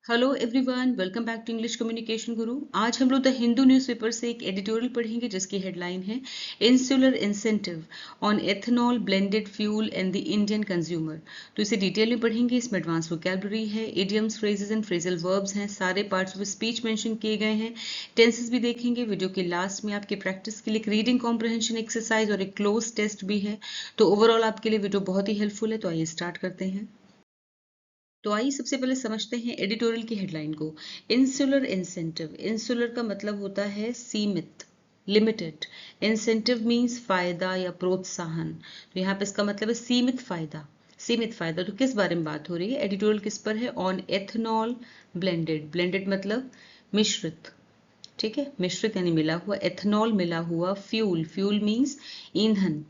Hello everyone, welcome back to English communication guru. आज हम लोग द हिंदू न्यूज़पेपर से एक एडिटोरियल पढ़ेंगे जिसकी हेडलाइन है insular incentive on ethanol blended fuel and the Indian consumer. तो इसे डिटेल में पढ़ेंगे। इसमें एडवांस वोकैबुलरी है, idioms, phrases and phrasal verbs हैं, सारे पार्ट्स ऑफ स्पीच मेंशन किए गए हैं, टेंसेस भी देखेंगे। वीडियो के लास्ट में आपके प्रैक्टिस के लिए एक रीडिंग कॉम्प्रहेंशन एक्सरसाइज और एक क्लोज टेस्ट भी है। तो ओवरऑल आपके लिए वीडियो बहुत ही हेल्पफुल है। तो आइए स्टार्ट करते हैं। तो आइए सबसे पहले समझते हैं एडिटोरियल की हेडलाइन को। इंसुलर इंसेंटिव, इंसुलर का मतलब होता है सीमित, लिमिटेड। इंसेंटिव मींस फायदा या प्रोत्साहन। तो यहाँ पे इसका मतलब है सीमित फायदा। सीमित फायदा तो किस बारे में बात हो रही है? एडिटोरियल किस पर है? On ethanol blended. ब्लेंडेड मतलब मिश्रित, ठीक है, मिश्रित यानी मिला हुआ। एथेनॉल मिला हुआ, फ्यूल, फ्यूल मींस ईंधन,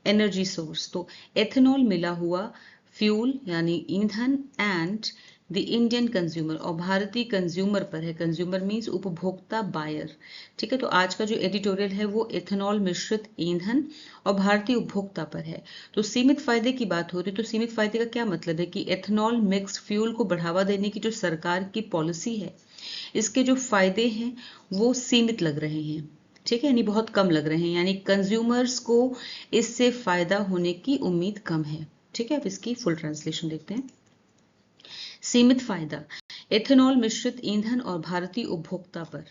एनर्जी सोर्स। तो एथेनॉल मिला हुआ फ्यूल यानी ईंधन एंड द इंडियन कंज्यूमर, और भारतीय कंज्यूमर पर है। कंज्यूमर मींस उपभोक्ता, बायर, ठीक है। तो आज का जो एडिटोरियल है वो एथेनॉल मिश्रित ईंधन और भारतीय उपभोक्ता पर है। तो सीमित फायदे की बात हो रही है। तो सीमित फायदे का क्या मतलब है कि एथेनॉल मिक्स्ड फ्यूल को बढ़ावा देने की जो सरकार की पॉलिसी है, इसके जो फायदे हैं वो सीमित लग रहे हैं, ठीक है, यानी बहुत कम लग रहे हैं, यानी कंज्यूमर्स को इससे फायदा होने की उम्मीद कम है, ठीक है। अब इसकी फुल ट्रांसलेशन देखते हैं। सीमित फायदा, एथेनॉल मिश्रित ईंधन और भारतीय उपभोक्ता पर।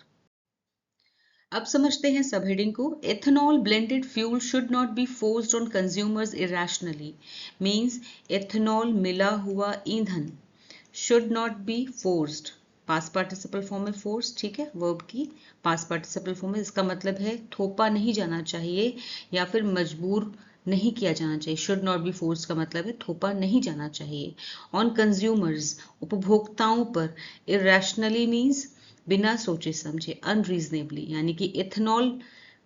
अब समझते हैं सब हेडिंग को। Ethanol blended fuel should not be forced on consumers irrationally, means ethanol मिला हुआ ईंधन should not be forced, past participle form में फोर्स, ठीक है, वर्ब की पास्ट पार्टिसिपल फॉर्म में। इसका मतलब है थोपा नहीं जाना चाहिए या फिर मजबूर नहीं किया जाना चाहिए। शुड नॉट बी फोर्स का मतलब है थोपा नहीं जाना चाहिए। ऑन कंज्यूमर्स, उपभोक्ताओं पर। इरेशनली मीन्स बिना सोचे समझे, अनरीजनेबली, यानी कि एथेनॉल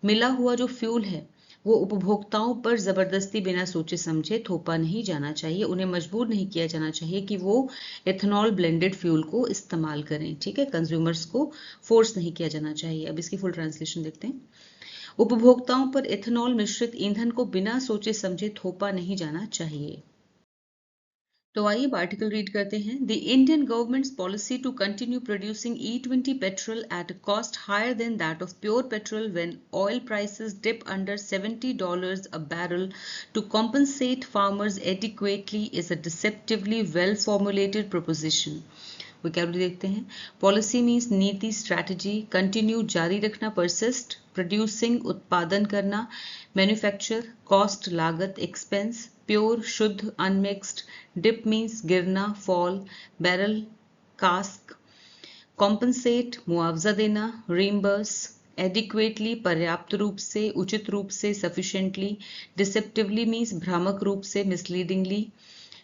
मिला हुआ जो फ्यूल है वो उपभोक्ताओं पर जबरदस्ती बिना सोचे समझे थोपा नहीं जाना चाहिए। उन्हें मजबूर नहीं किया जाना चाहिए कि वो एथेनॉल ब्लेंडेड फ्यूल को इस्तेमाल करें, ठीक है। कंज्यूमर्स को फोर्स नहीं किया जाना चाहिए। अब इसकी फुल ट्रांसलेशन देखते हैं। उपभोक्ताओं पर एथेनॉल मिश्रित ईंधन को बिना सोचे समझे थोपा नहीं जाना चाहिए। तो आइए आर्टिकल रीड करते हैं। The Indian government's policy to continue producing E20 petrol at a cost higher than that of pure petrol when oil prices dip under $70 a barrel to compensate farmers adequately is a deceptively well formulated proposition. Vocabulary देखते हैं। Policy means नीति, strategy. Continue जारी रखना, persist. Producing उत्पादन करना, manufacture. Cost लागत, expense. Pure शुद्ध, unmixed. Dip means गिरना, फॉल। Barrel cask. कॉम्पनसेट मुआवजा देना, रीम्बर्स। एडिक्वेटली पर्याप्त रूप से, उचित रूप से, सफिशिएंटली। डिसेप्टिवली मीन्स भ्रामक रूप से, मिसलीडिंगली।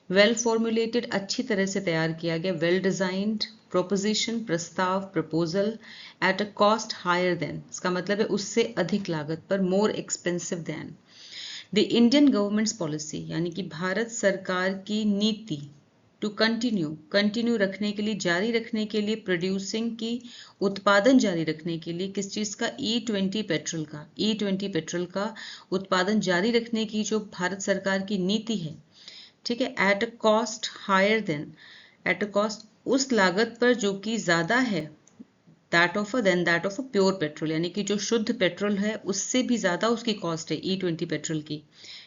वेल फॉर्मुलेटेड अच्छी तरह से तैयार किया गया, वेल डिजाइंड। प्रोपोजिशन प्रस्ताव, proposal. At a cost higher than, इसका मतलब है उससे अधिक लागत पर, more expensive than. The Indian government's policy यानी कि भारत सरकार की नीति, टू कंटिन्यू, कंटिन्यू रखने के लिए, जारी रखने के लिए, प्रोड्यूसिंग की, उत्पादन जारी रखने के लिए, किस चीज का? E20 पेट्रोल का, E20 पेट्रोल का उत्पादन जारी रखने की जो भारत सरकार की नीति है, ठीक है। At a cost higher than, at a cost उस लागत पर जो कि ज्यादा है, that of a pure petrol, यानी कि जो शुद्ध पेट्रोल है उससे भी ज्यादा उसकी कॉस्ट है E20 पेट्रोल की,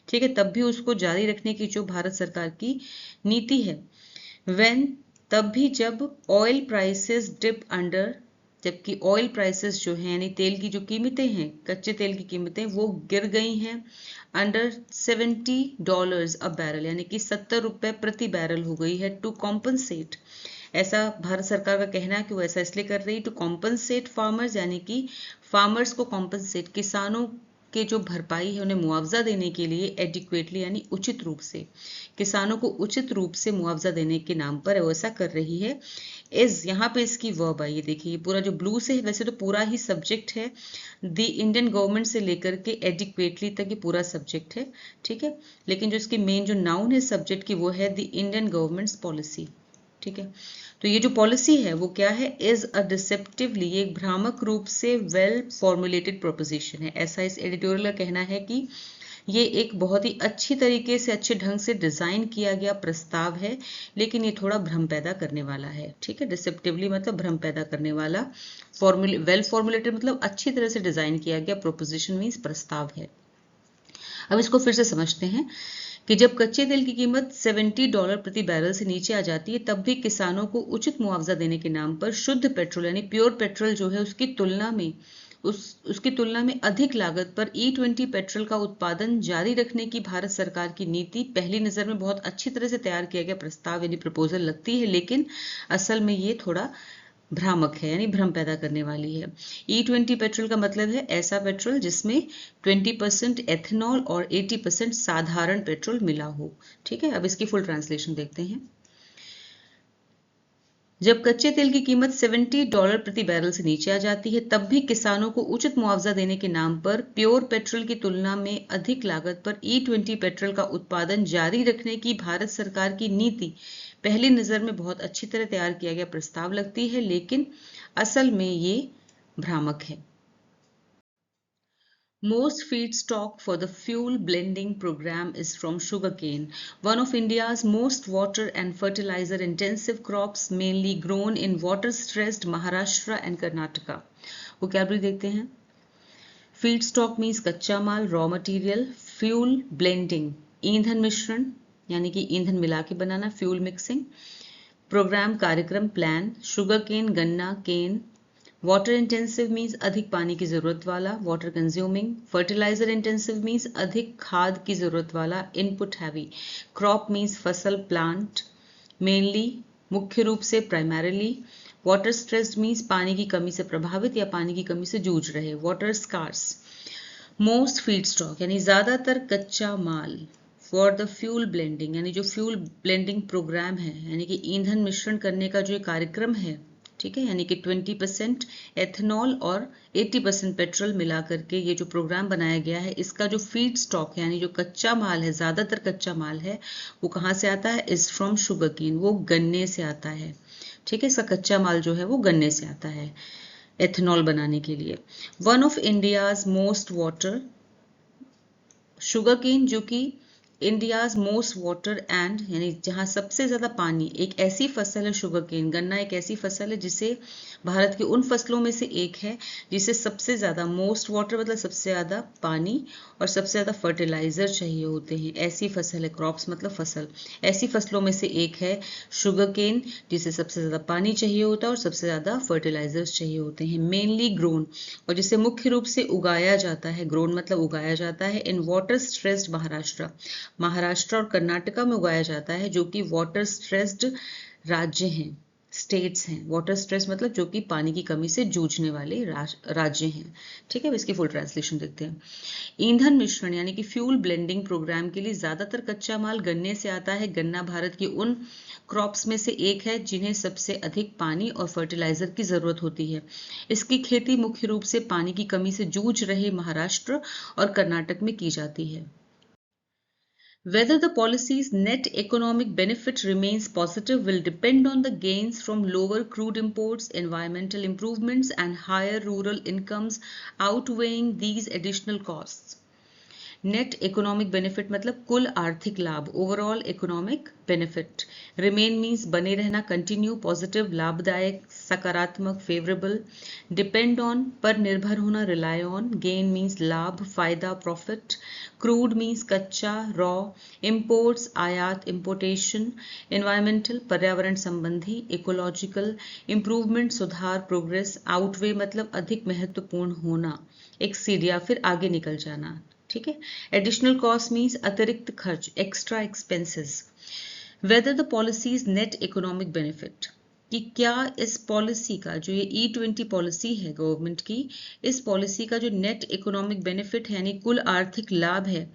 ठीक है। तब भी उसको जारी रखने की जो भारत सरकार की नीति है। व्हेन, तब भी जब ऑयल प्राइसेस डिप अंडर, जबकि ऑयल प्राइसेस जो है यानी तेल की जो कीमतें हैं, कच्चे तेल की कीमतें वो गिर गई हैं अंडर $70 अ बैरल, यानी कि 70 रुपए प्रति बैरल हो गई है। टू कॉम्पनसेट, ऐसा भारत सरकार का कहना है कि वो ऐसा इसलिए कर रही, टू कॉम्पनसेट फार्मर्स, यानी कि फार्मर्स को कॉम्पनसेट, किसानों के जो भरपाई है उन्हें मुआवजा देने के लिए, एडिक्वेटली यानी उचित रूप से, किसानों को उचित रूप से मुआवजा देने के नाम पर वो ऐसा कर रही है। इज, यहाँ पे इसकी वर्ब आई है, देखिए ये पूरा जो ब्लू से है, वैसे तो पूरा ही सब्जेक्ट है, द इंडियन गवर्नमेंट से लेकर के एडिक्वेटली तक ये पूरा सब्जेक्ट है, ठीक है। लेकिन जो इसकी मेन जो नाउन है सब्जेक्ट की वो है द इंडियन गवर्नमेंट्स पॉलिसी, ठीक है। तो ये जो पॉलिसी है वो क्या है? इज अ डिसेप्टिवली, एक भ्रामक रूप से वेल फॉर्मुलेटेड प्रोपोजिशन है, ऐसा इस एडिटोरियल का कहना है कि ये एक बहुत ही अच्छी तरीके से, अच्छे ढंग से डिजाइन किया गया प्रस्ताव है, लेकिन ये थोड़ा भ्रम पैदा करने वाला है। ठीक है, डिसेप्टिवली मतलब भ्रम पैदा करने वाला, वेल फॉर्मुलेटेड मतलब अच्छी तरह से डिजाइन किया गया प्रोपोजिशन मीन्स प्रस्ताव है। अब इसको फिर से समझते हैं कि जब कच्चे तेल की कीमत $70 प्रति बैरल से नीचे आ जाती है, तब भी किसानों को उचित मुआवजा देने के नाम पर शुद्ध पेट्रोल यानी प्योर पेट्रोल जो है उसकी तुलना में अधिक लागत पर E20 पेट्रोल का उत्पादन जारी रखने की भारत सरकार की नीति पहली नजर में बहुत अच्छी तरह से तैयार किया गया प्रस्ताव यानी प्रपोजल लगती है, लेकिन असल में ये थोड़ा भ्रामक है यानी भ्रम पैदा करने वाली है। E20 पेट्रोल का मतलब है ऐसा पेट्रोल जिसमें 20% एथेनॉल और 80% साधारण पेट्रोल मिला हो। ठीक है, अब इसकी फुल ट्रांसलेशन देखते हैं। जब कच्चे तेल की कीमत $70 प्रति बैरल से नीचे आ जाती है, तब भी किसानों को उचित मुआवजा देने के नाम पर प्योर पेट्रोल की तुलना में अधिक लागत पर E20 पेट्रोल का उत्पादन जारी रखने की भारत सरकार की नीति पहली नजर में बहुत अच्छी तरह तैयार किया गया प्रस्ताव लगती है, लेकिन असल में ये भ्रामक है। Most feedstock for the fuel blending program is from sugarcane, one of India's most water and fertilizer intensive crops, mainly grown in water-stressed Maharashtra and Karnataka. Vocabulary देखते हैं। Feedstock means कच्चा माल, raw material, fuel blending, ईंधन मिश्रण यानी कि ईंधन मिला के बनाना, फ्यूल मिक्सिंग, प्रोग्राम कार्यक्रम प्लान, शुगर केन गन्ना केन, वाटर इंटेंसिव मीन्स अधिक पानी की जरूरत वाला, water consuming, fertiliser intensive means अधिक खाद की जरूरत वाला, इनपुट हैवी, क्रॉप मीन्स फसल प्लांट, मेनली मुख्य रूप से, प्राइमरीली, वाटर स्ट्रेस्ड मीन्स पानी की कमी से प्रभावित या पानी की कमी से जूझ रहे, वाटर स्कार्स, मोस्ट फीडस्टॉक यानी ज्यादातर कच्चा माल, फॉर द फ्यूल ब्लेंडिंग यानी जो फ्यूल ब्लेंडिंग प्रोग्राम है यानी कि ईंधन मिश्रण करने का जो कार्यक्रम है, ठीक है, यानी कि 20% एथेनॉल और 80% पेट्रोल मिला करके ये जो प्रोग्राम बनाया गया है, इसका जो फीड स्टॉक यानी जो कच्चा माल है, ज्यादातर कच्चा माल है, वो कहाँ से आता है? इज फ्रॉम शुगर केन, वो गन्ने से आता है। ठीक है, इसका कच्चा माल जो है वो गन्ने से आता है एथेनॉल बनाने के लिए। One of India's most water, sugarcane जो कि इंडियाज मोस्ट वाटर एंड यानी जहां सबसे ज्यादा पानी, एक ऐसी फसल है शुगर केन, गन्ना एक ऐसी फसल है जिसे भारत की उन फसलों में से एक है जिसे सबसे ज्यादा, मोस्ट वाटर मतलब सबसे ज्यादा पानी और सबसे ज्यादा फर्टिलाइजर चाहिए होते हैं, ऐसी फसल है, क्रॉप्स मतलब फसल, ऐसी फसलों में से एक है शुगर केन जिसे सबसे ज्यादा पानी चाहिए होता है और सबसे ज्यादा फर्टिलाइजर्स चाहिए होते हैं, मेनली ग्रोन, और जिसे मुख्य रूप से उगाया जाता है, ग्रोन मतलब उगाया जाता है, in water stressed Maharashtra, Maharashtra और कर्नाटका में उगाया जाता है जो कि वाटर स्ट्रेस्ड राज्य हैं, स्टेट्स हैं। वाटर स्ट्रेस मतलब जो कि पानी की कमी से जूझने वाले राज्य हैं। ठीक है, इसकी फुल ट्रांसलेशन देखते हैं। ईंधन मिश्रण यानी कि फ्यूल ब्लेंडिंग प्रोग्राम के लिए ज्यादातर कच्चा माल गन्ने से आता है। गन्ना भारत की उन क्रॉप्स में से एक है जिन्हें सबसे अधिक पानी और फर्टिलाइजर की जरूरत होती है। इसकी खेती मुख्य रूप से पानी की कमी से जूझ रहे महाराष्ट्र और कर्नाटक में की जाती है। Whether the policy's net economic benefit remains positive will depend on the gains from lower crude imports, environmental improvements, and higher rural incomes outweighing these additional costs. Net economic benefit मतलब कुल आर्थिक लाभ, overall economic benefit, remain means बने रहना, continue, positive लाभदायक, सकारात्मक, favourable, depend on पर निर्भर होना, रिलाय ऑन, गेन मीन्स लाभ, फायदा, प्रॉफिट, क्रूड मीन्स कच्चा, रॉ, इंपोर्ट्स आयात, इंपोर्टेशन, एनवायरमेंटल पर्यावरण संबंधी, इकोलॉजिकल, इंप्रूवमेंट सुधार, प्रोग्रेस, आउटवे मतलब अधिक महत्वपूर्ण होना, एक्सीड या फिर आगे निकल जाना। ठीक है, एडिशनल कॉस्ट मीन्स अतिरिक्त खर्च, extra expenses. Whether the policies net economic benefit, कि क्या इस पॉलिसी का जो ये E20 पॉलिसी है गवर्नमेंट की, इस पॉलिसी का जो नेट इकोनॉमिक बेनिफिट है यानी कुल आर्थिक लाभ है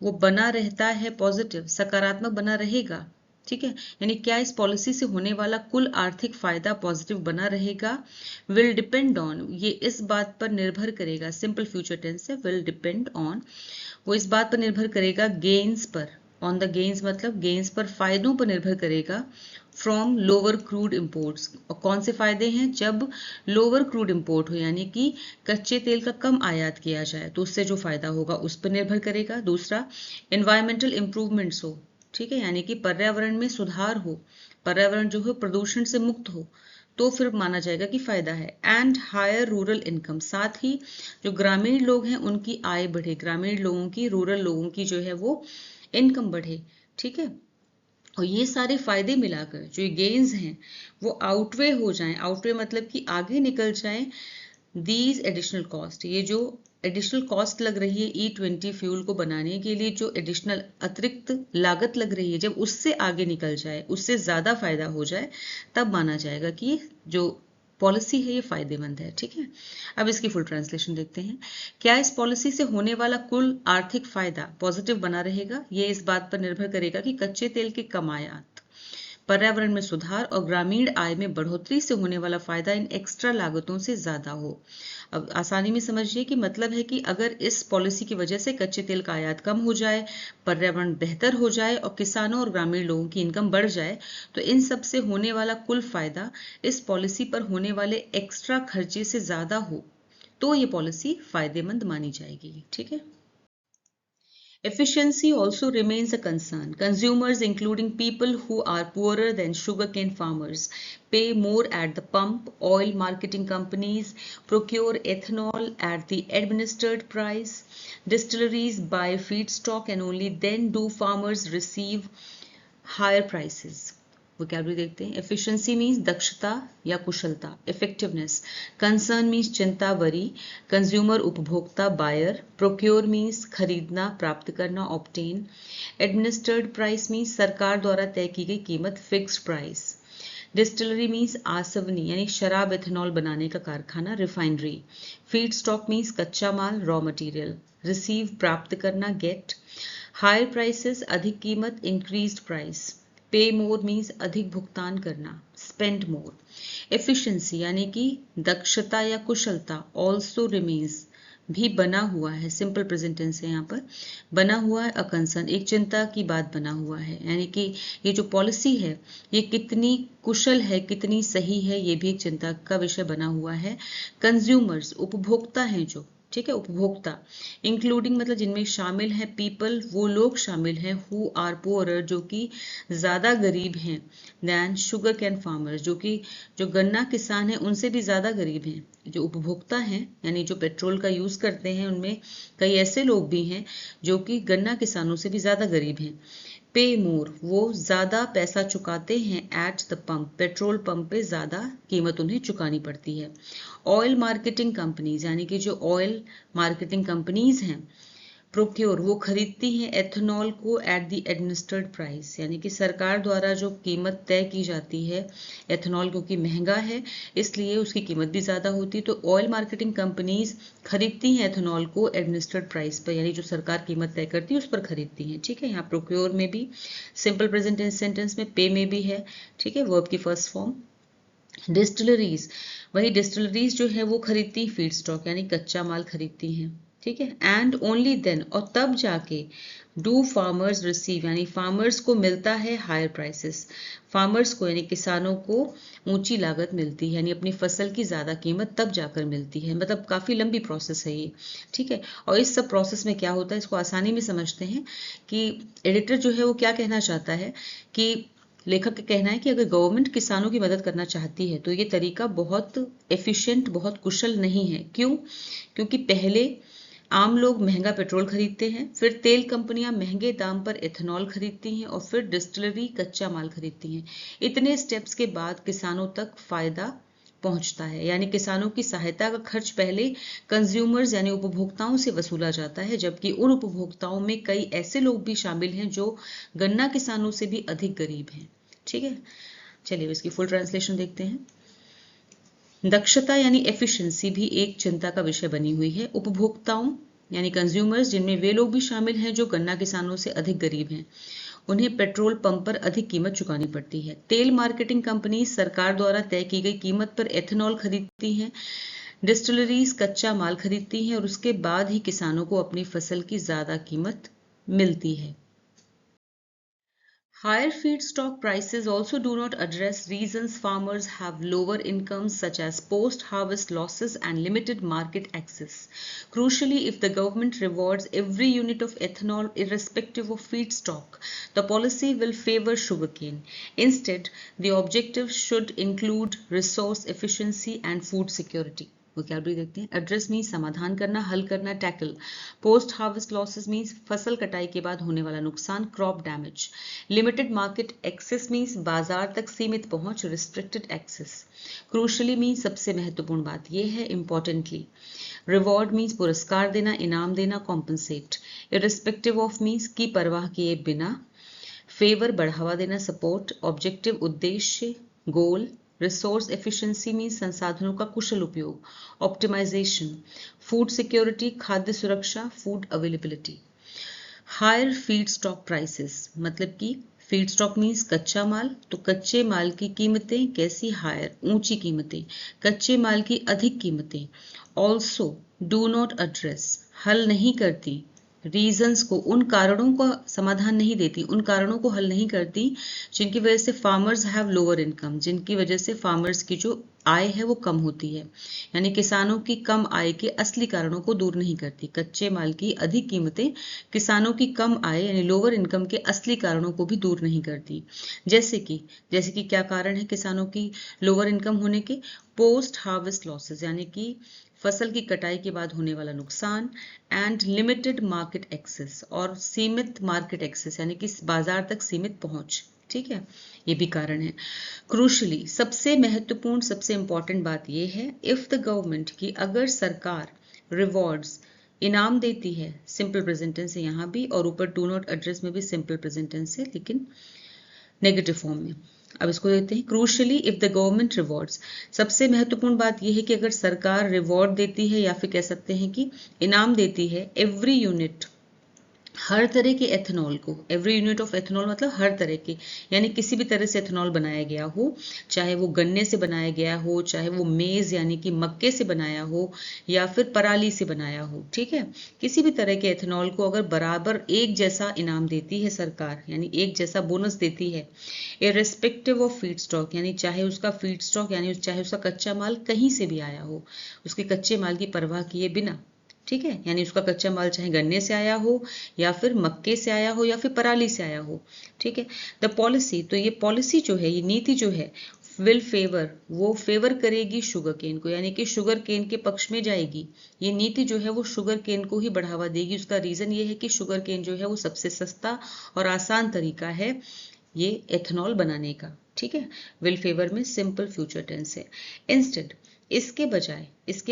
वो बना रहता है, पॉजिटिव सकारात्मक बना रहेगा। ठीक है, यानी क्या इस पॉलिसी से होने वाला कुल आर्थिक फायदा पॉजिटिव बना रहेगा। विल डिपेंड ऑन, ये इस बात पर निर्भर करेगा, सिंपल फ्यूचर टेंस है, विल डिपेंड ऑन, वो इस बात पर निर्भर करेगा, गेन्स पर, ऑन द गेन्स मतलब गेन्स पर, फायदों पर निर्भर करेगा, फ्रॉम लोअर क्रूड इंपोर्ट्स। और कौन से फायदे हैं? जब लोअर क्रूड इंपोर्ट हो यानी कि कच्चे तेल का कम आयात किया जाए तो उससे जो फायदा होगा उस पर निर्भर करेगा। दूसरा, एनवायरमेंटल इंप्रूवमेंट्स हो, ठीक है, यानी कि पर्यावरण में सुधार हो, पर्यावरण जो है प्रदूषण से मुक्त हो, तो फिर माना जाएगा कि फायदा है। एंड हायर रूरल इनकम, साथ ही जो ग्रामीण लोग हैं उनकी आय बढ़े, ग्रामीण लोगों की, रूरल लोगों की जो है वो इनकम बढ़े, ठीक है। और ये सारे फायदे मिलाकर जो ये गेन्स हैं वो आउटवे हो जाएं, आउटवे मतलब कि आगे निकल जाएं दीज एडिशनल कॉस्ट, ये जो एडिशनल कॉस्ट लग रही है E20 फ्यूल को बनाने के लिए, जो एडिशनल अतिरिक्त लागत लग रही है, जब उससे आगे निकल जाए, उससे ज्यादा फायदा हो जाए, तब माना जाएगा कि जो पॉलिसी है ये फायदेमंद है, ठीक है। अब इसकी फुल ट्रांसलेशन देखते हैं। क्या इस पॉलिसी से होने वाला कुल आर्थिक फायदा पॉजिटिव बना रहेगा? ये इस बात पर निर्भर करेगा कि कच्चे तेल के कम आयात, पर्यावरण में सुधार और ग्रामीण आय में बढ़ोतरी से होने वाला फायदा इन एक्स्ट्रा लागतों से ज्यादा हो। अब आसानी में समझिए कि मतलब है कि अगर इस पॉलिसी की वजह से कच्चे तेल का आयात कम हो जाए, पर्यावरण बेहतर हो जाए और किसानों और ग्रामीण लोगों की इनकम बढ़ जाए, तो इन सब से होने वाला कुल फायदा इस पॉलिसी पर होने वाले एक्स्ट्रा खर्चे से ज्यादा हो, तो ये पॉलिसी फायदेमंद मानी जाएगी, ठीक है। Efficiency also remains a concern. Consumers, including people who are poorer than sugarcane farmers, pay more at the pump. Oil marketing companies procure ethanol at the administered price. Distilleries buy feedstock and only then do farmers receive higher prices. Vocabulary देखते हैं। Efficiency means दक्षता या कुशलता, effectiveness. Concern means चिंता, worry. Consumer उपभोक्ता, buyer. Procure means खरीदना, प्राप्त करना, ऑब्टेन। एडमिनिस्टर्ड प्राइस मीन्स सरकार द्वारा तय की गई कीमत, फिक्स्ड प्राइस। डिस्टिलरी मीन्स आसवनी यानी शराब इथेनॉल बनाने का कारखाना, रिफाइनरी। फीड स्टॉक मीन्स कच्चा माल, रॉ मटेरियल। रिसीव प्राप्त करना, गेट। हायर प्राइसेस अधिक कीमत, इंक्रीज्ड प्राइस। पे मोर मीन्स अधिक भुगतान करना, स्पेंड मोर। एफिशिएंसी यानी कि दक्षता या कुशलता, ऑल्सो रिमेन्स भी बना हुआ है, सिंपल प्रेजेंट टेंस है यहाँ पर, बना हुआ है। अ कंसर्न एक चिंता की बात बना हुआ है, यानी कि ये जो पॉलिसी है ये कितनी कुशल है, कितनी सही है, ये भी एक चिंता का विषय बना हुआ है। कंज्यूमर्स उपभोक्ता हैं जो, ठीक है, उपभोक्ता। इंक्लूडिंग मतलब जिनमें शामिल हैं, पीपल वो लोग शामिल हैं, हु आर पुअरर जो कि ज्यादा गरीब हैं, दैन शुगर कैन फार्मर्स जो कि जो गन्ना किसान हैं उनसे भी ज्यादा गरीब हैं। जो उपभोक्ता हैं यानी जो पेट्रोल का यूज करते हैं उनमें कई ऐसे लोग भी हैं जो कि गन्ना किसानों से भी ज्यादा गरीब हैं। पे मोर वो ज्यादा पैसा चुकाते हैं, at the pump petrol pump पे ज्यादा कीमत उन्हें चुकानी पड़ती है। ऑयल मार्केटिंग कंपनीज यानी कि जो ऑयल मार्केटिंग कंपनीज हैं, प्रोक्योर वो खरीदती हैं एथेनॉल को एट द एडमिनिस्टर्ड प्राइस, यानी कि सरकार द्वारा जो कीमत तय की जाती है, एथेनॉल क्योंकि महंगा है इसलिए उसकी कीमत भी ज्यादा होती है, तो ऑयल मार्केटिंग कंपनीज खरीदती हैं एथेनॉल को एडमिनिस्टर्ड प्राइस पर, यानी जो सरकार कीमत तय करती है उस पर खरीदती हैं, ठीक है। यहाँ प्रोक्योर में भी सिंपल प्रेजेंट सेंटेंस में, पे में भी है, ठीक है, वर्ब की फर्स्ट फॉर्म। डिस्टिलरीज, वही डिस्टिलरीज जो है वो खरीदती फीड स्टॉक यानी कच्चा माल खरीदती हैं, ठीक है। एंड ओनली देन और तब जाके डू फार्मर्स रिसीव यानी फार्मर्स को मिलता है हायर प्राइसेस, फार्मर्स को यानी किसानों को ऊंची लागत मिलती है, यानी अपनी फसल की ज्यादा कीमत तब जाकर मिलती है। मतलब काफी लंबी प्रोसेस है ये, ठीक है। और इस सब प्रोसेस में क्या होता है इसको आसानी में समझते हैं कि एडिटर जो है वो क्या कहना चाहता है कि लेखक का कहना है कि अगर गवर्नमेंट किसानों की मदद करना चाहती है तो ये तरीका बहुत एफिशिएंट, बहुत कुशल नहीं है। क्यों? क्योंकि पहले आम लोग महंगा पेट्रोल खरीदते हैं, फिर तेल कंपनियां महंगे दाम पर एथेनॉल खरीदती हैं और फिर डिस्टिलरी कच्चा माल खरीदती हैं। इतने स्टेप्स के बाद किसानों तक फायदा पहुंचता है, यानी किसानों की सहायता का खर्च पहले कंज्यूमर्स यानी उपभोक्ताओं से वसूला जाता है, जबकि उन उपभोक्ताओं में कई ऐसे लोग भी शामिल हैं जो गन्ना किसानों से भी अधिक गरीब हैं, ठीक है। चलिए इसकी फुल ट्रांसलेशन देखते हैं। दक्षता यानी एफिशिएंसी भी एक चिंता का विषय बनी हुई है। उपभोक्ताओं यानी कंज्यूमर्स जिनमें वे लोग भी शामिल हैं जो गन्ना किसानों से अधिक गरीब हैं, उन्हें पेट्रोल पंप पर अधिक कीमत चुकानी पड़ती है। तेल मार्केटिंग कंपनी सरकार द्वारा तय की गई कीमत पर एथेनॉल खरीदती हैं। डिस्टिलरीज कच्चा माल खरीदती हैं और उसके बाद ही किसानों को अपनी फसल की ज्यादा कीमत मिलती है। Higher feedstock prices also do not address reasons farmers have lower incomes such as post-harvest losses and limited market access. Crucially, if the government rewards every unit of ethanol irrespective of feedstock, the policy will favor sugarcane. Instead, the objective should include resource efficiency and food security. Vocabulary देखते हैं. Address means समाधान करना, हल करना, tackle. Post harvest losses means फसल कटाई के बाद होने वाला नुकसान, crop damage. Limited market access means बाजार तक सीमित पहुंच, रिस्ट्रिक्टेड एक्सेस. क्रूशली मीन्स सबसे महत्वपूर्ण बात यह है, इंपॉर्टेंटली. रिवॉर्ड मीन्स पुरस्कार देना, इनाम देना, कॉम्पनसेट. इरिस्पेक्टिव ऑफ मीन्स की परवाह किए बिना. फेवर बढ़ावा देना, सपोर्ट. ऑब्जेक्टिव उद्देश्य, गोल. रिसोर्स एफिशिएंसी मीन्स संसाधनों का कुशल उपयोग. ऑप्टिमाइजेशन. फूड सिक्योरिटी, खाद्य सुरक्षा, food availability. Higher feedstock prices मतलब कि फीड स्टॉक मीन्स कच्चा माल, तो कच्चे माल की कीमतें कैसी, हायर, ऊंची कीमतें. कच्चे माल की अधिक कीमतें. ऑल्सो डू नॉट एड्रेस, हल नहीं करती. रीजंस को, उन कारणों का समाधान नहीं देती, उन कारणों को हल नहीं करती जिनकी वजह से फार्मर्स हैव लोअर इनकम, जिनकी वजह से फार्मर्स की जो आय है वो कम होती है. यानी किसानों की कम आय के असली कारणों को दूर नहीं करती. कच्चे माल की अधिक कीमतें किसानों की कम आय यानी लोअर इनकम के असली कारणों को भी दूर नहीं करती. जैसे कि क्या कारण है किसानों की लोअर इनकम होने के? पोस्ट हार्वेस्ट लॉसेस यानी कि फसल की कटाई के बाद होने वाला नुकसान, एंड लिमिटेड मार्केट एक्सेस और सीमित मार्केट एक्सेस यानी कि बाजार तक सीमित पहुंच. ठीक है, ये भी कारण है. क्रूशली सबसे महत्वपूर्ण, सबसे इंपॉर्टेंट बात यह है, इफ द गवर्नमेंट की अगर सरकार रिवॉर्ड्स इनाम देती है, सिंपल प्रेजेंट टेंस है यहाँ भी, और ऊपर डू नॉट एड्रेस में भी सिंपल प्रेजेंट टेंस है लेकिन नेगेटिव फॉर्म में. अब इसको देते हैं. Crucially if the government rewards, सबसे महत्वपूर्ण बात यह है कि अगर सरकार रिवॉर्ड देती है या फिर कह सकते हैं कि इनाम देती है, एवरी यूनिट, हर तरह के एथेनॉल को. एवरी यूनिट ऑफ एथेनॉल मतलब हर तरह के, यानी किसी भी तरह से एथेनॉल बनाया गया हो, चाहे वो गन्ने से बनाया गया हो, चाहे वो मेज यानी कि मक्के से बनाया हो, या फिर पराली से बनाया हो. ठीक है, किसी भी तरह के एथेनॉल को अगर बराबर एक जैसा इनाम देती है सरकार, यानी एक जैसा बोनस देती है, इररिस्पेक्टिव ऑफ फीड स्टॉक, यानी चाहे उसका फीड स्टॉक यानी चाहे उसका कच्चा माल कहीं से भी आया हो, उसके कच्चे माल की परवाह किए बिना. ठीक है, यानी उसका कच्चा माल चाहे गन्ने से आया हो, या फिर मक्के से आया हो, या फिर पराली से आया हो. ठीक है, द पॉलिसी, तो ये पॉलिसी जो है, ये नीति जो है, विल फेवर, वो फेवर करेगी शुगर केन को, यानी कि शुगर केन के पक्ष में जाएगी. ये नीति जो है वो शुगर केन को ही बढ़ावा देगी. उसका रीजन ये है कि शुगर केन जो है वो सबसे सस्ता और आसान तरीका है ये एथेनॉल बनाने का. ठीक है, विल फेवर में सिंपल फ्यूचर टेंस है. इंस्टेड, इसके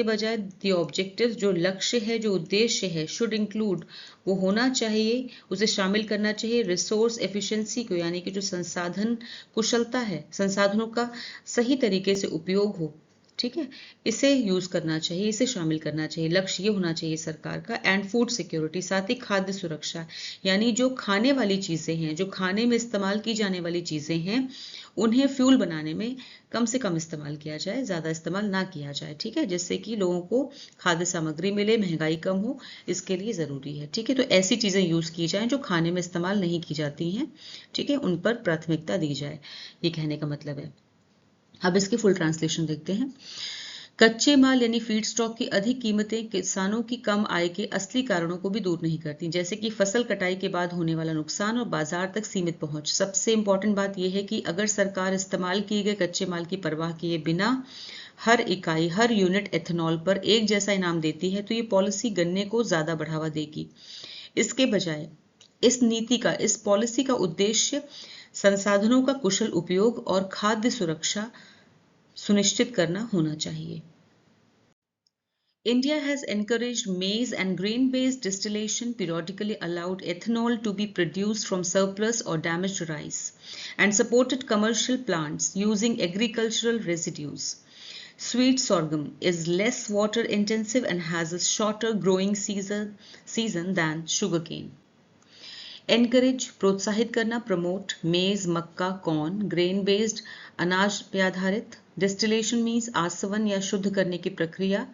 बजाय द ऑब्जेक्टिव, जो लक्ष्य है, जो उद्देश्य है, शुड इंक्लूड, वो होना चाहिए, उसे शामिल करना चाहिए, रिसोर्स एफिशिएंसी को, यानी कि जो संसाधन कुशलता है, संसाधनों का सही तरीके से उपयोग हो. ठीक है, इसे यूज करना चाहिए, इसे शामिल करना चाहिए. लक्ष्य ये होना चाहिए सरकार का. एंड फूड सिक्योरिटी, साथ ही खाद्य सुरक्षा, यानी जो खाने वाली चीजें हैं, जो खाने में इस्तेमाल की जाने वाली चीजें हैं, उन्हें फ्यूल बनाने में कम से कम इस्तेमाल किया जाए, ज़्यादा इस्तेमाल ना किया जाए. ठीक है, जिससे कि लोगों को खाद्य सामग्री मिले, महंगाई कम हो, इसके लिए ज़रूरी है. ठीक है, तो ऐसी चीज़ें यूज़ की जाएं जो खाने में इस्तेमाल नहीं की जाती हैं. ठीक है, उन पर प्राथमिकता दी जाए, ये कहने का मतलब है. अब इसकी फुल ट्रांसलेशन देखते हैं. कच्चे माल यानी फीड स्टॉक की अधिक कीमतें किसानों की कम आय के असली कारणों को भी दूर नहीं करती, जैसे कि फसल कटाई के बाद होने वाला नुकसान और बाजार तक सीमित पहुंच. सबसे इंपॉर्टेंट बात यह है कि अगर सरकार इस्तेमाल किए गए कच्चे माल की परवाह किए बिना हर इकाई, हर यूनिट एथेनॉल पर एक जैसा इनाम देती है, तो ये पॉलिसी गन्ने को ज्यादा बढ़ावा देगी. इसके बजाय इस नीति का, इस पॉलिसी का उद्देश्य संसाधनों का कुशल उपयोग और खाद्य सुरक्षा सुनिश्चित करना होना चाहिए. India has encouraged maize and grain-based distillation, periodically allowed ethanol to be produced from surplus or damaged rice, and supported commercial plants using agricultural residues. Sweet sorghum is less water intensive and has a shorter growing season than sugarcane. Encourage, प्रोत्साहित करना, promote, मेज, मक्का, corn, grain based, अनाज पे आधारित. Distillation means आसवन या शुद्ध करने की प्रक्रिया.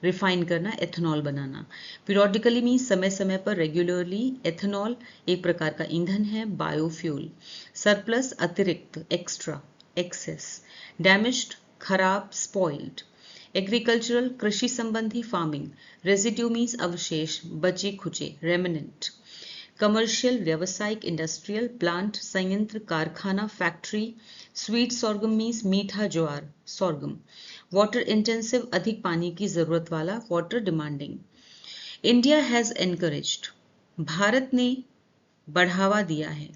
रिफाइन करना, एथेनॉल बनाना। पीरियोडिकली मीन्स समय समय पर, रेगुलरली। एथेनॉल एक प्रकार का ईंधन है, बायोफ्यूल। सरप्लस अतिरिक्त, एक्स्ट्रा, एक्सेस। डैमेज्ड खराब, स्पॉइल्ड। एग्रीकल्चरल कृषि संबंधी, फार्मिंग। रेजिड्यू मीन्स अवशेष, बचे खुचे, रेमिनेंट। कमर्शियल व्यावसायिक, इंडस्ट्रियल। प्लांट संयंत्र, कारखाना, फैक्ट्री। स्वीट सॉर्गम मीन्स मीठा ज्वार, सॉर्गम। वाटर इंटेंसिव अधिक पानी की जरूरत वाला, water demanding. India has encouraged, Bharat ने बढ़ावा दिया है,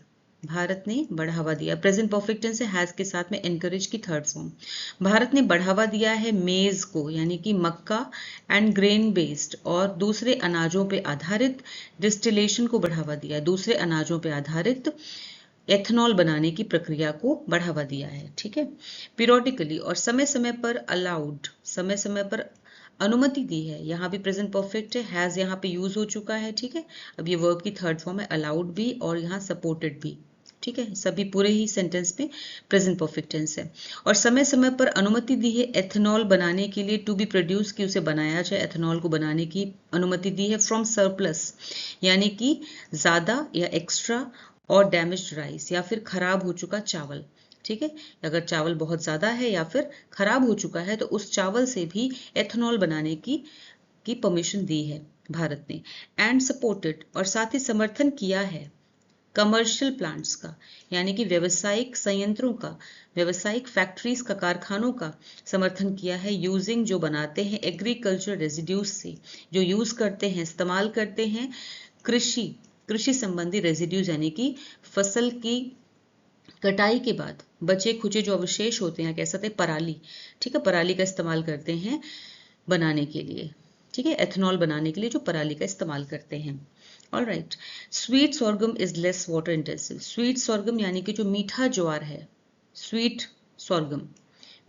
भारत ने बढ़ावा दिया। प्रेजेंट परफेक्ट टेंस से हैज के साथ में एनकरेज की थर्ड फॉर्म। भारत ने बढ़ावा दिया है मेज को, यानी कि मक्का एंड ग्रेन बेस्ड और दूसरे अनाजों पे आधारित डिस्टिलेशन को बढ़ावा दिया है, दूसरे अनाजों पे आधारित एथेनॉल बनाने की प्रक्रिया को बढ़ावा दिया है। ठीक है। पीरियोडिकली और समय समय पर, अलाउड समय समय पर अनुमति दी है, यहाँ भी प्रेजेंट परफेक्ट है, हैज यहाँ पे यूज हो चुका है। ठीक है। अब ये वर्ब की थर्ड फॉर्म है, अलाउड भी और यहाँ सपोर्टेड भी। ठीक है, सभी पूरे ही सेंटेंस में प्रेजेंट परफेक्ट टेंस है। और समय समय पर अनुमति दी है एथेनॉल बनाने के लिए, टू बी प्रोड्यूस, कि उसे बनाया जाए, एथेनॉल को बनाने की अनुमति दी है। फ्रॉम सरप्लस यानी कि ज्यादा या एक्स्ट्रा, और डैमेज्ड राइस या फिर खराब हो चुका चावल। ठीक है, अगर चावल बहुत ज्यादा है या फिर खराब हो चुका है तो उस चावल से भी एथेनॉल बनाने की परमिशन दी है भारत ने। एंड सपोर्टेड, और साथ ही समर्थन किया है कमर्शियल प्लांट्स का, यानी कि व्यवसायिक संयंत्रों का, व्यवसायिक फैक्ट्रीज का, कारखानों का समर्थन किया है। यूजिंग, जो बनाते हैं एग्रीकल्चर रेजिड्यूज से, जो यूज करते हैं, इस्तेमाल करते हैं कृषि संबंधी रेजिड्यूज, यानी कि फसल की कटाई के बाद बचे खुचे जो अवशेष होते हैं, कह सकते हैं पराली। ठीक है, पराली का इस्तेमाल करते हैं बनाने के लिए। ठीक है, एथेनॉल बनाने के लिए जो पराली का इस्तेमाल करते हैं। All right. Sweet sorghum is less water intensive. Sweet sorghum यानी कि जो मीठा ज्वार है, स्वीट सॉर्गम,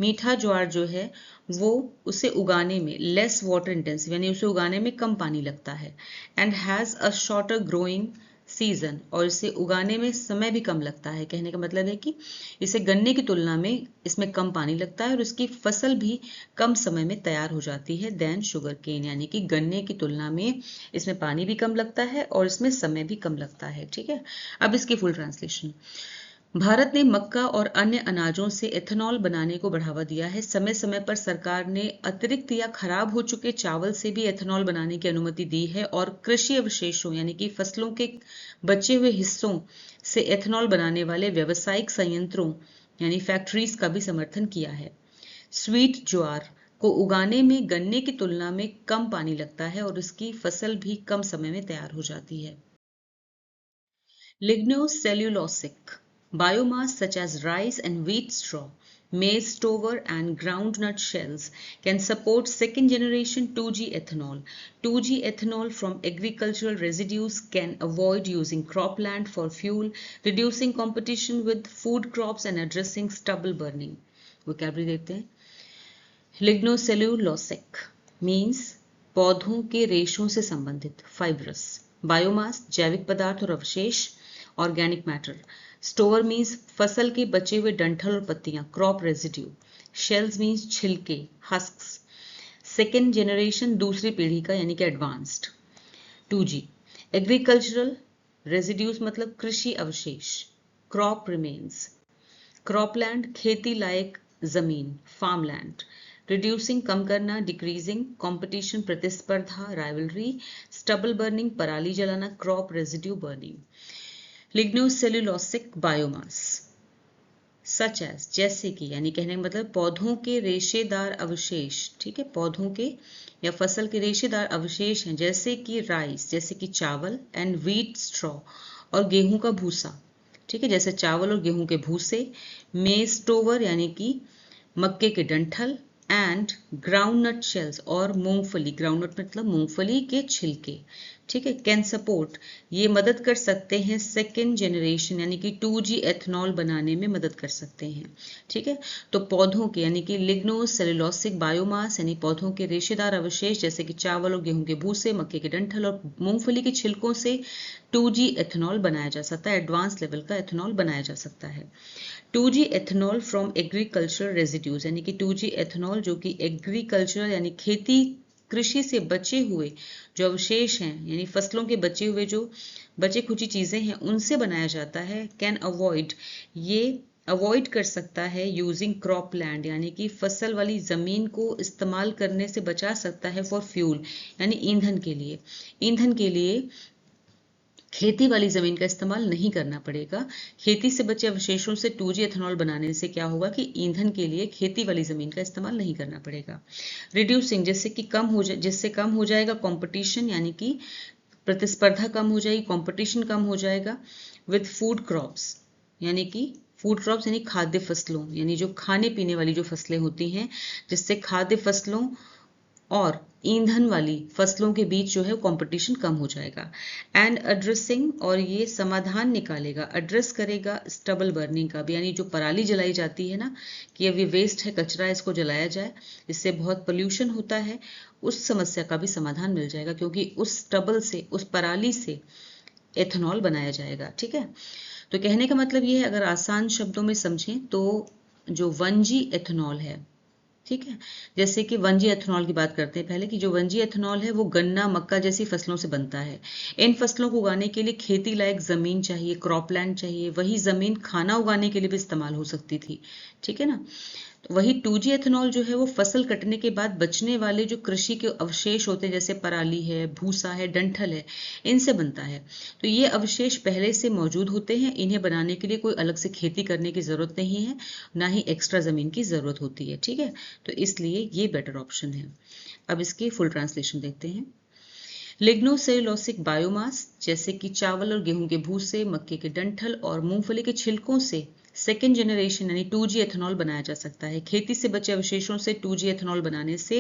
मीठा ज्वार जो है वो उसे उगाने में लेस वाटर इंटेंसिव, यानी उसे उगाने में कम पानी लगता है। And has a shorter growing season, और इसे उगाने में समय भी कम लगता है। कहने का मतलब है कि इसे गन्ने की तुलना में इसमें कम पानी लगता है और इसकी फसल भी कम समय में तैयार हो जाती है देन शुगर केन, यानी कि गन्ने की तुलना में इसमें पानी भी कम लगता है और इसमें समय भी कम लगता है। ठीक है, अब इसकी फुल ट्रांसलेशन। भारत ने मक्का और अन्य अनाजों से एथेनॉल बनाने को बढ़ावा दिया है। समय समय पर सरकार ने अतिरिक्त या खराब हो चुके चावल से भी एथेनॉल बनाने की अनुमति दी है और कृषि अवशेषों, यानी कि फसलों के बचे हुए हिस्सों से एथेनॉल बनाने वाले व्यावसायिक संयंत्रों, यानी फैक्ट्रीज का भी समर्थन किया है। स्वीट ज्वार को उगाने में गन्ने की तुलना में कम पानी लगता है और इसकी फसल भी कम समय में तैयार हो जाती है। Lignocellulosic biomass such as rice and wheat straw, maize stover and groundnut shells can support second generation 2G ethanol. 2G ethanol from agricultural residues can avoid using cropland for fuel, reducing competition with food crops and addressing stubble burning. Vocabulary देखते हैं। Lignocellulosic means पौधों के रेशों से संबंधित, fibrous. Biomass जैविक पदार्थ और अवशेष, ऑर्गेनिक मैटर। स्टोवर मीन्स फसल के बचे हुए डंठल और पत्तियां, क्रॉप रेजिड्यू। शेल्स मीन्स छिलके, हस्क्स। सेकेंड जनरेशन दूसरी पीढ़ी का, यानी कि एडवांस्ड। 2G एग्रीकल्चरल रेजिड्यूज मतलब कृषि अवशेष, क्रॉप रिमेन्स। क्रॉपलैंड खेती लायक जमीन, फार्मलैंड। रिड्यूसिंग कम करना, डिक्रीजिंग। कंपटीशन प्रतिस्पर्धा, राइवलरी। स्टबल बर्निंग पराली जलाना, crop residue burning. Lignocellulosic biomass such as जैसे कि, यानी कहने का मतलब पौधों के रेशेदार अवशेष। ठीक है, पौधों के या फसल के रेशेदार अवशेष हैं, जैसे कि राइस, जैसे कि चावल, एंड व्हीट स्ट्रॉ और गेहूं का भूसा। ठीक है, जैसे चावल और गेहूं के भूसे। मेज स्टोवर यानी कि मक्के के डंठल, एंड ग्राउंडनट शेल्स और मूंगफली, ग्राउंडनट मतलब मूंगफली के छिलके। ठीक है, कैन सपोर्ट ये मदद कर सकते हैं सेकेंड जनरेशन, यानी कि 2G एथेनॉल बनाने में मदद कर सकते हैं। ठीक है, तो पौधों के, यानी कि लिग्नोसेल्यूलोसिक बायोमास, यानी पौधों के रेशेदार अवशेष जैसे कि चावल और गेहूं के भूसे, मक्के के डंठल और मूंगफली के छिलकों से 2G एथेनॉल बनाया जा सकता है, एडवांस लेवल का एथेनॉल बनाया जा सकता है। 2G ethanol from agricultural residues, यानी कि 2G एथेनॉल जो कि एग्रीकल्चरल यानी खेती कृषि से बचे हुए जो अवशेष हैं यानी फसलों के बचे हुए जो बचे खुची चीजें हैं उनसे बनाया जाता है, कैन अवॉइड, ये अवॉइड कर सकता है यूजिंग क्रॉप लैंड यानी कि फसल वाली जमीन को इस्तेमाल करने से बचा सकता है फॉर फ्यूल यानी ईंधन के लिए। ईंधन के लिए खेती वाली जमीन का इस्तेमाल नहीं करना पड़ेगा। खेती से बचे अवशेषों से 2G एथेनॉल बनाने से क्या होगा कि ईंधन के लिए खेती वाली जमीन का इस्तेमाल नहीं करना पड़ेगा। रिड्यूसिंग, जिससे कम हो जाएगा कंपटीशन यानी कि प्रतिस्पर्धा कम हो जाएगी, कंपटीशन कम हो जाएगा विद फूड क्रॉप्स यानी कि फूड क्रॉप्स यानी खाद्य फसलों यानी जो खाने पीने वाली जो फसलें होती हैं, जिससे खाद्य फसलों और ईंधन वाली फसलों के बीच जो है कंपटीशन कम हो जाएगा। एंड एड्रेसिंग, और ये समाधान निकालेगा, एड्रेस करेगा स्टबल बर्निंग का भी, यानी जो पराली जलाई जाती है ना कि अब ये वेस्ट है, कचरा है, इसको जलाया जाए, इससे बहुत पोल्यूशन होता है, उस समस्या का भी समाधान मिल जाएगा क्योंकि उस स्टबल से, उस पराली से एथेनॉल बनाया जाएगा। ठीक है, तो कहने का मतलब ये है, अगर आसान शब्दों में समझें तो जो 1G एथेनॉल है, ठीक है, जैसे कि 1G एथेनॉल की बात करते हैं पहले, कि जो 1G एथेनॉल है वो गन्ना, मक्का जैसी फसलों से बनता है। इन फसलों को उगाने के लिए खेती लायक जमीन चाहिए, क्रॉपलैंड चाहिए, वही जमीन खाना उगाने के लिए भी इस्तेमाल हो सकती थी। ठीक है ना, तो वही 2G एथेनॉल जो है वो फसल कटने के बाद बचने वाले जो कृषि के अवशेष होते हैं, जैसे पराली है, भूसा है, डंठल है, इनसे बनता है। तो ये अवशेष पहले से मौजूद होते हैं, इन्हें बनाने के लिए कोई अलग से खेती करने की जरूरत नहीं है, ना ही एक्स्ट्रा जमीन की जरूरत होती है। ठीक है, तो इसलिए ये बेटर ऑप्शन है। अब इसकी फुल ट्रांसलेशन देखते हैं। लिग्नोसेलुलोसिक बायोमास, जैसे कि चावल और गेहूं के भूसे, मक्के के डंठल और मूंगफली के छिलकों से सेकेंड जनरेशन यानी 2G एथेनॉल बनाया जा सकता है। खेती से बचे अवशेषों से 2G एथेनॉल बनाने से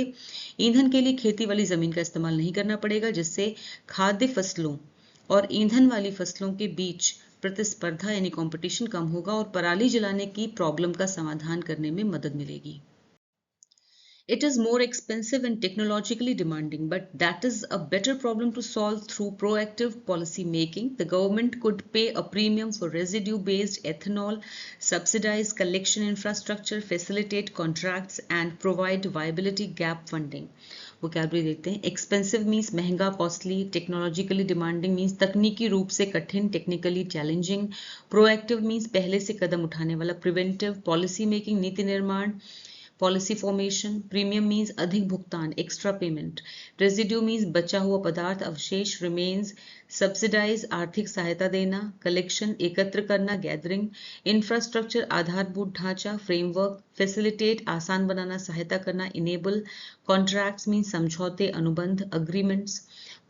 ईंधन के लिए खेती वाली जमीन का इस्तेमाल नहीं करना पड़ेगा, जिससे खाद्य फसलों और ईंधन वाली फसलों के बीच प्रतिस्पर्धा यानी कंपटीशन कम होगा और पराली जलाने की प्रॉब्लम का समाधान करने में मदद मिलेगी। It is more expensive and technologically demanding, but that is a better problem to solve through proactive policy making. The government could pay a premium for residue-based ethanol, subsidize collection infrastructure, facilitate contracts, and provide viability gap funding. Vocabulary देखते हैं। Expensive means महंगा, costly. Technologically demanding means तकनीकी रूप से कठिन, technically challenging. Proactive means पहले से कदम उठाने वाला, प्रिवेंटिव। पॉलिसी मेकिंग नीति निर्माण, पॉलिसी फॉर्मेशन। प्रीमियम मीन्स अधिक भुगतान, एक्स्ट्रा पेमेंट। रेजिड्यू मीन्स बचा हुआ पदार्थ, अवशेष, रिमेन्स। सब्सिडाइज आर्थिक सहायता देना। कलेक्शन एकत्र करना, गैदरिंग। इंफ्रास्ट्रक्चर आधारभूत ढांचा, फ्रेमवर्क। फैसिलिटेट आसान बनाना, सहायता करना, इनेबल। कॉन्ट्रैक्ट्स मीन्स समझौते, अनुबंध, अग्रीमेंट्स।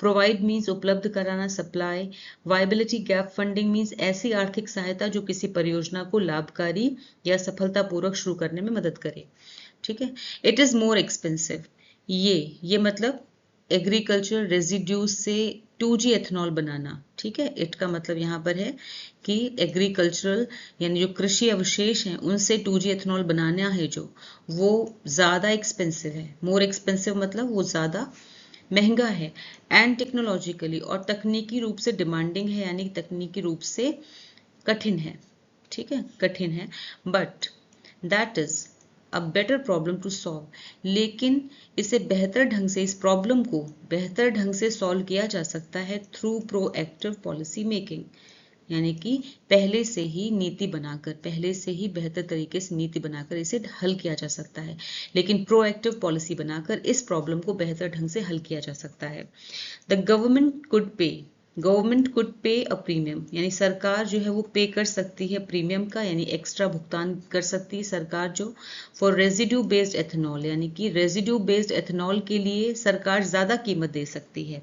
प्रोवाइड मीन्स उपलब्ध कराना, supply. Viability gap funding means ऐसी आर्थिक सहायता जो किसी परियोजना को लाभकारी या सफलतापूर्वक शुरू करने में मदद करे। ठीक है, इट इज मोर एक्सपेंसिव, ये मतलब एग्रीकल्चर रेजिड्यूज से 2G एथेनॉल बनाना। ठीक है, इट का मतलब यहाँ पर है कि एग्रीकल्चरल यानी जो कृषि अवशेष हैं उनसे 2G एथेनॉल बनाना है जो, वो ज़्यादा एक्सपेंसिव है। मोर एक्सपेंसिव मतलब वो ज़्यादा महंगा है। एंड टेक्नोलॉजिकली, और तकनीकी रूप से डिमांडिंग है यानी तकनीकी रूप से कठिन है। ठीक है, कठिन है। But that is a better problem to solve, लेकिन इसे बेहतर ढंग से, इस प्रॉब्लम को बेहतर ढंग से सॉल्व किया जा सकता है थ्रू प्रोएक्टिव पॉलिसी मेकिंग, यानी कि पहले से ही नीति बनाकर, पहले से ही बेहतर तरीके से नीति बनाकर इसे हल किया जा सकता है। लेकिन प्रोएक्टिव पॉलिसी बनाकर इस प्रॉब्लम को बेहतर ढंग से हल किया जा सकता है। द गवर्नमेंट कुड पे अ प्रीमियम, यानी सरकार जो है वो पे कर सकती है प्रीमियम का, यानी एक्स्ट्रा भुगतान कर सकती है सरकार जो, फॉर रेजिड्यू बेस्ड एथेनॉल, यानी कि रेजिड्यू बेस्ड एथेनॉल के लिए सरकार ज्यादा कीमत दे सकती है।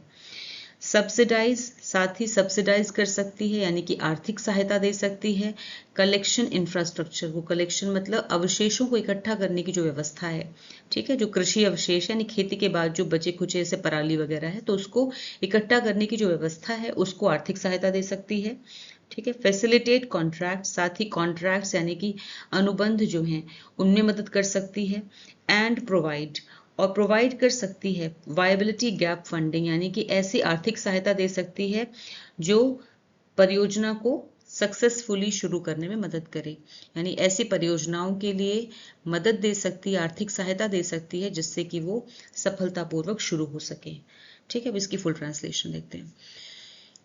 सब्सिडाइज, साथ ही सब्सिडाइज कर सकती है यानी कि आर्थिक सहायता दे सकती है। कलेक्शन इंफ्रास्ट्रक्चर को, कलेक्शन मतलब अवशेषों को इकट्ठा करने की जो व्यवस्था है, ठीक है, जो कृषि अवशेष यानी खेती के बाद जो बचे खुचे ऐसे पराली वगैरह है तो उसको इकट्ठा करने की जो व्यवस्था है उसको आर्थिक सहायता दे सकती है। ठीक है, फैसिलिटेट कॉन्ट्रैक्ट, साथ ही कॉन्ट्रैक्ट्स यानी कि अनुबंध जो हैं उनमें मदद कर सकती है। एंड प्रोवाइड, और प्रोवाइड कर सकती है वायबिलिटी गैप फंडिंग, यानी कि ऐसी आर्थिक सहायता दे सकती है जो परियोजना को सक्सेसफुली शुरू करने में मदद करे, यानी ऐसी परियोजनाओं के लिए मदद दे सकती है, आर्थिक सहायता दे सकती है जिससे कि वो सफलतापूर्वक शुरू हो सके। ठीक है, अब इसकी फुल ट्रांसलेशन देखते हैं।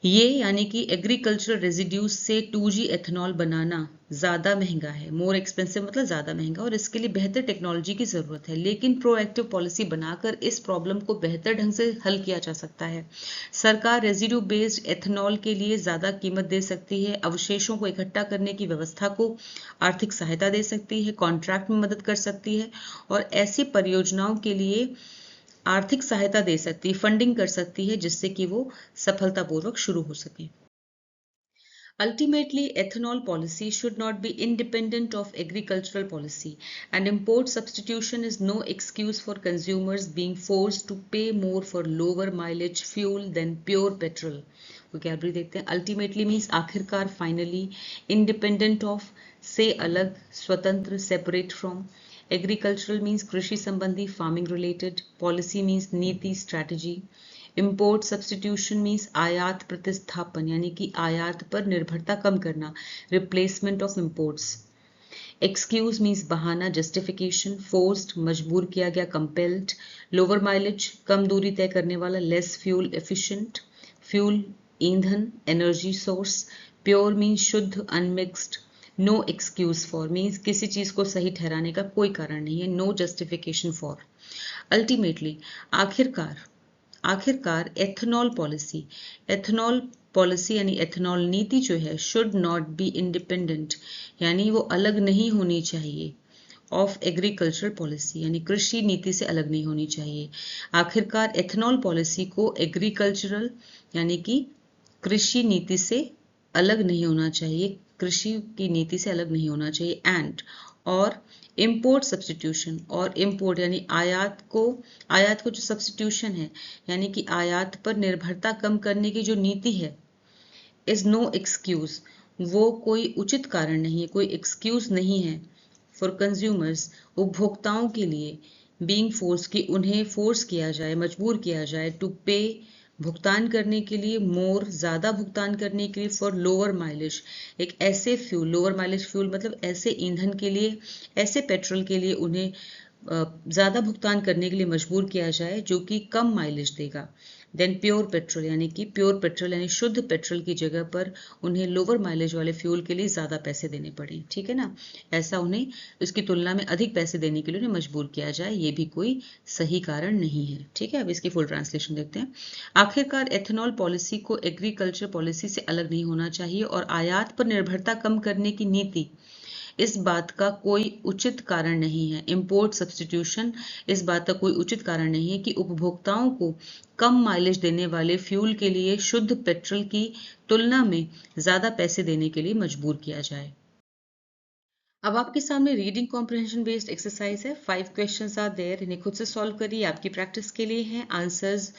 ये यानी कि एग्रीकल्चरल रेजिड्यूज से 2G एथेनॉल बनाना ज़्यादा महंगा है, मोर एक्सपेंसिव मतलब ज़्यादा महंगा, और इसके लिए बेहतर टेक्नोलॉजी की ज़रूरत है। लेकिन प्रोएक्टिव पॉलिसी बनाकर इस प्रॉब्लम को बेहतर ढंग से हल किया जा सकता है। सरकार रेजिड्यू बेस्ड एथेनॉल के लिए ज़्यादा कीमत दे सकती है, अवशेषों को इकट्ठा करने की व्यवस्था को आर्थिक सहायता दे सकती है, कॉन्ट्रैक्ट में मदद कर सकती है, और ऐसी परियोजनाओं के लिए आर्थिक सहायता दे सकती है, फंडिंग कर सकती है जिससे कि वो सफलतापूर्वक शुरू हो सके। Ultimately, ethanol policy should not be independent of agricultural policy, and import substitution is no excuse for consumers being forced to pay more for lower mileage fuel than pure petrol. vocabulary देखते हैं। Ultimately means आखिरकार, finally, independent of, से अलग, स्वतंत्र, separate from. Agricultural means कृषि संबंधी, farming related. Policy means नीति, strategy. Import substitution means आयात प्रतिस्थापन, यानी कि आयात पर निर्भरता कम करना, replacement of imports. Excuse means बहाना, जस्टिफिकेशन। फोर्स्ड मजबूर किया गया, कंपेल्ड। लोअर माइलेज कम दूरी तय करने वाला, लेस फ्यूल एफिशिएंट। फ्यूल ईंधन, एनर्जी सोर्स। प्योर मीन्स शुद्ध, unmixed. No excuse for means किसी चीज को सही ठहराने का कोई कारण नहीं है, नो जस्टिफिकेशन फॉर। अल्टीमेटली आखिरकार एथेनॉल पॉलिसी यानी एथेनॉल नीति जो है, शुड नॉट बी इंडिपेंडेंट, यानी वो अलग नहीं होनी चाहिए, ऑफ एग्रीकल्चरल पॉलिसी, यानी कृषि नीति से अलग नहीं होनी चाहिए। आखिरकार एथेनॉल पॉलिसी को एग्रीकल्चरल यानी कि कृषि नीति से अलग नहीं होना चाहिए, कृषि की नीति से अलग नहीं होना चाहिए। एंड और इम्पोर्ट सब्सटीट्यूशन, और इम्पोर्ट यानी आयात को जो सब्सटीट्यूशन है, यानी कि आयात पर निर्भरता कम करने की जो नीति है, इज नो एक्सक्यूज, वो कोई उचित कारण नहीं है, कोई एक्सक्यूज नहीं है, फॉर कंज्यूमर्स, उपभोक्ताओं के लिए, बीइंग फोर्स की उन्हें फोर्स किया जाए, मजबूर किया जाए, टू पे भुगतान करने के लिए, मोर ज़्यादा भुगतान करने के लिए, फॉर लोअर माइलेज, एक ऐसे फ्यूल, लोअर माइलेज फ्यूल मतलब ऐसे ईंधन के लिए, ऐसे पेट्रोल के लिए उन्हें ज़्यादा भुगतान करने के लिए मजबूर किया जाए जो कि कम माइलेज देगा। देन प्योर पेट्रोल यानी शुद्ध पेट्रोल की जगह पर उन्हें लोअर माइलेज वाले फ्यूल के लिए ज़्यादा पैसे देने पड़े, ठीक है ना, ऐसा उन्हें इसकी तुलना में अधिक पैसे देने के लिए उन्हें मजबूर किया जाए, ये भी कोई सही कारण नहीं है। ठीक है, अब इसकी फुल ट्रांसलेशन देखते हैं। आखिरकार एथेनॉल पॉलिसी को एग्रीकल्चर पॉलिसी से अलग नहीं होना चाहिए, और आयात पर निर्भरता कम करने की नीति इस बात का कोई उचित कारण नहीं है, इम्पोर्ट सब्सटीट्यूशन इस बात का कोई उचित कारण नहीं है कि उपभोक्ताओं को कम माइलेज देने वाले फ्यूल के लिए शुद्ध पेट्रोल की तुलना में ज्यादा पैसे देने के लिए मजबूर किया जाए। अब आपके सामने रीडिंग कॉम्प्रिहेंशन बेस्ड एक्सरसाइज है। 5 क्वेश्चंस आर देयर, इन्हें खुद से सॉल्व करिए, आपकी प्रैक्टिस के लिए हैं। आंसर्स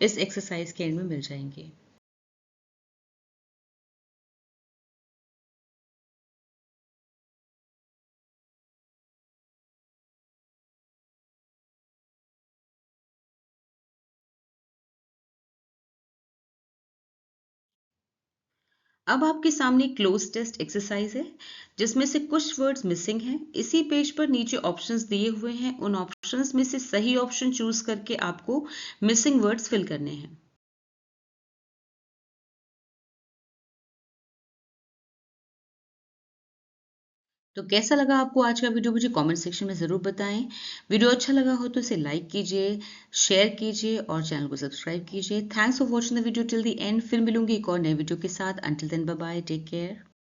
इस एक्सरसाइज के एंड में मिल जाएंगे। अब आपके सामने क्लोज टेस्ट एक्सरसाइज है जिसमें से कुछ वर्ड्स मिसिंग हैं। इसी पेज पर नीचे ऑप्शंस दिए हुए हैं, उन ऑप्शंस में से सही ऑप्शन चूज करके आपको मिसिंग वर्ड्स फिल करने हैं। तो कैसा लगा आपको आज का वीडियो, मुझे कमेंट सेक्शन में ज़रूर बताएं। वीडियो अच्छा लगा हो तो इसे लाइक कीजिए, शेयर कीजिए और चैनल को सब्सक्राइब कीजिए। Thanks for watching the video till the end. फिर मिलूंगी एक और नए वीडियो के साथ। Until then bye bye, take care.